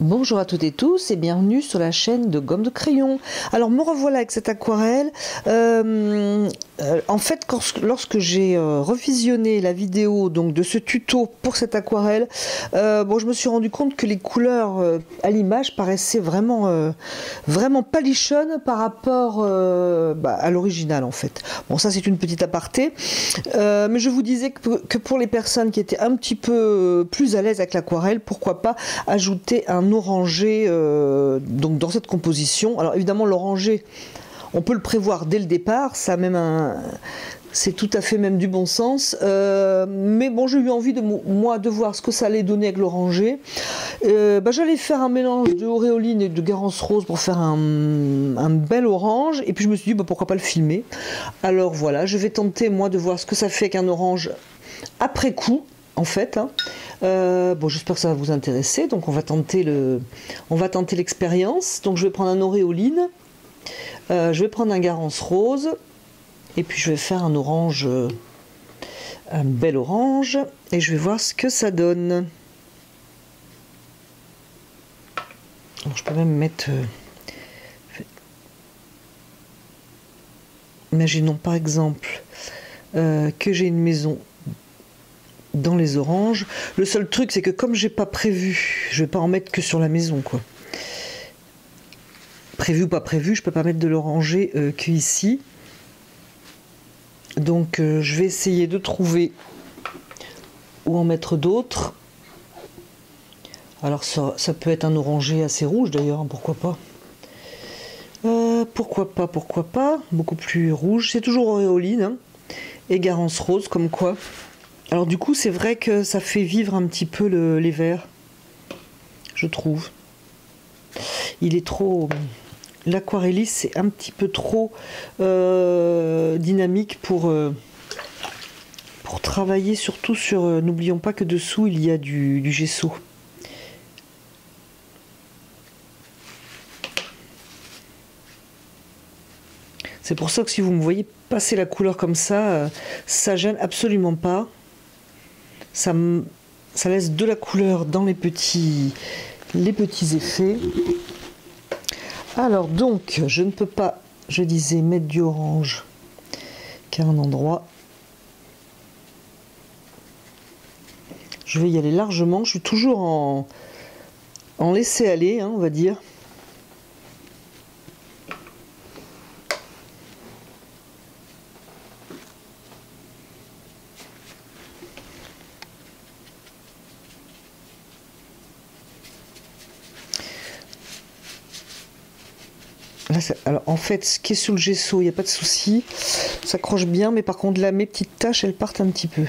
Bonjour à toutes et tous et bienvenue sur la chaîne de Gomme de Crayon. Alors me revoilà avec cette aquarelle. En fait, lorsque j'ai revisionné la vidéo donc de ce tuto pour cette aquarelle, je me suis rendu compte que les couleurs à l'image paraissaient vraiment palichonnes par rapport à l'original en fait. Bon, ça c'est une petite aparté, mais je vous disais que pour les personnes qui étaient un petit peu plus à l'aise avec l'aquarelle, pourquoi pas ajouter un orangé donc dans cette composition. Alors évidemment l'orangé on peut le prévoir dès le départ, ça même c'est tout à fait même du bon sens, mais bon, j'ai eu envie de voir ce que ça allait donner avec l'orangé. J'allais faire un mélange de auréoline et de Garance rose pour faire un bel orange, et puis je me suis dit pourquoi pas le filmer. Alors voilà, je vais tenter moi de voir ce que ça fait avec un orange après coup en fait, hein. J'espère que ça va vous intéresser. Donc on va tenter l'expérience. Donc je vais prendre un auréoline, je vais prendre un Garance rose, et puis je vais faire un orange, un bel orange, et je vais voir ce que ça donne. Alors, je peux même mettre, imaginons par exemple que j'ai une maison dans les oranges. Le seul truc c'est que comme j'ai pas prévu, je vais pas en mettre que sur la maison quoi. Prévu ou pas prévu, je peux pas mettre de l'oranger que ici. Donc je vais essayer de trouver où en mettre d'autres. Alors ça peut être un oranger assez rouge d'ailleurs, hein, pourquoi pas. Pourquoi pas, beaucoup plus rouge. C'est toujours auréoline, hein, et Garance rose comme quoi. Alors du coup c'est vrai que ça fait vivre un petit peu les verts, je trouve. Il est trop... L'aquarelliste c'est un petit peu trop dynamique pour travailler, surtout sur... N'oublions pas que dessous il y a du gesso. C'est pour ça que si vous me voyez passer la couleur comme ça, ça gêne absolument pas. Ça laisse de la couleur dans les petits effets. Alors donc, je ne peux pas, je disais, mettre du orange qu'à un endroit. Je vais y aller largement. Je suis toujours en laisser-aller, hein, on va dire. Là, alors en fait, ce qui est sous le gesso, il n'y a pas de souci, ça accroche bien, mais par contre là, mes petites taches, elles partent un petit peu.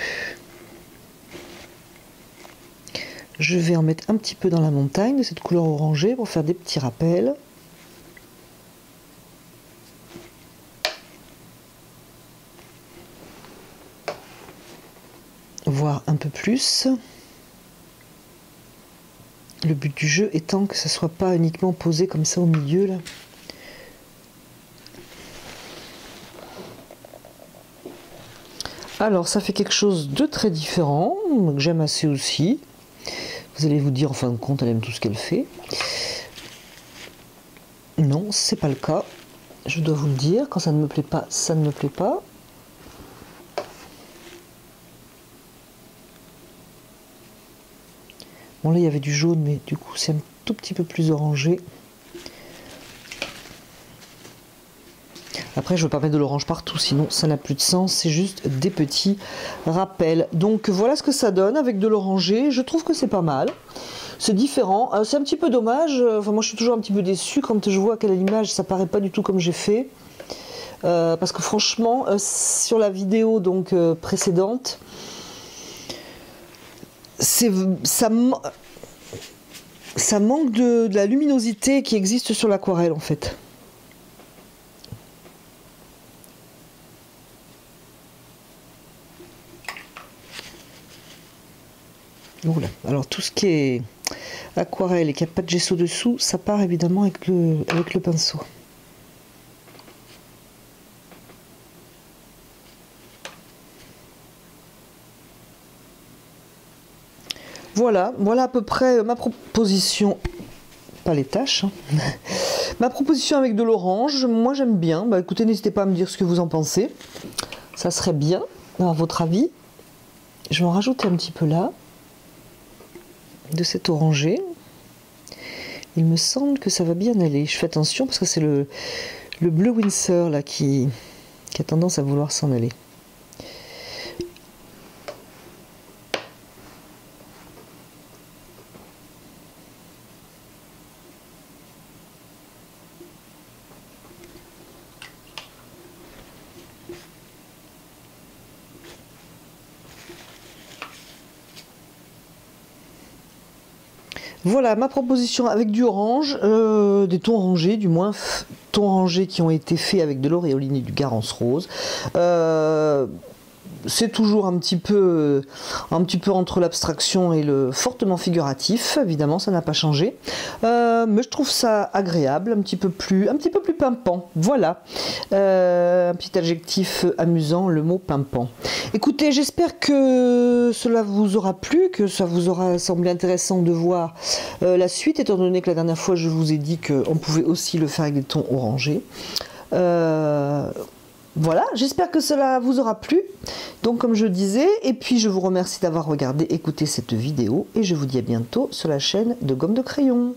Je vais en mettre un petit peu dans la montagne de cette couleur orangée pour faire des petits rappels. Voire un peu plus. Le but du jeu étant que ça ne soit pas uniquement posé comme ça au milieu là. Alors ça fait quelque chose de très différent, que j'aime assez aussi. Vous allez vous dire en fin de compte elle aime tout ce qu'elle fait. Non, c'est pas le cas. Je dois vous le dire, quand ça ne me plaît pas, ça ne me plaît pas. Bon là il y avait du jaune, mais du coup c'est un tout petit peu plus orangé. Après, je ne veux pas mettre de l'orange partout, sinon ça n'a plus de sens. C'est juste des petits rappels. Donc voilà ce que ça donne avec de l'orangé. Je trouve que c'est pas mal. C'est différent. C'est un petit peu dommage. Enfin, moi, je suis toujours un petit peu déçue quand je vois qu'à l'image, ça paraît pas du tout comme j'ai fait. Parce que franchement, sur la vidéo donc précédente, ça manque de la luminosité qui existe sur l'aquarelle en fait. Voilà. Alors tout ce qui est aquarelle et qui n'a pas de gesso dessous, ça part évidemment avec le pinceau. Voilà à peu près ma proposition pas les taches. Hein. Ma proposition avec de l'orange, moi j'aime bien. Bah écoutez, n'hésitez pas à me dire ce que vous en pensez. Ça serait bien, à votre avis. Je vais en rajouter un petit peu là, de cet orangé. Il me semble que ça va bien aller. Je fais attention parce que c'est le bleu Windsor là qui a tendance à vouloir s'en aller. Voilà ma proposition avec du orange, des tons orangés du moins, tons orangés qui ont été faits avec de l'auréoline et du garance rose. C'est toujours un petit peu entre l'abstraction et le fortement figuratif, évidemment ça n'a pas changé, mais je trouve ça agréable, un petit peu plus pimpant, voilà, un petit adjectif amusant, le mot pimpant. Écoutez, j'espère que cela vous aura plu, que ça vous aura semblé intéressant de voir la suite, étant donné que la dernière fois je vous ai dit qu'on pouvait aussi le faire avec des tons orangés. Voilà, j'espère que cela vous aura plu, donc comme je disais, et puis je vous remercie d'avoir regardé, écouté cette vidéo, et je vous dis à bientôt sur la chaîne de Gomme de Crayon.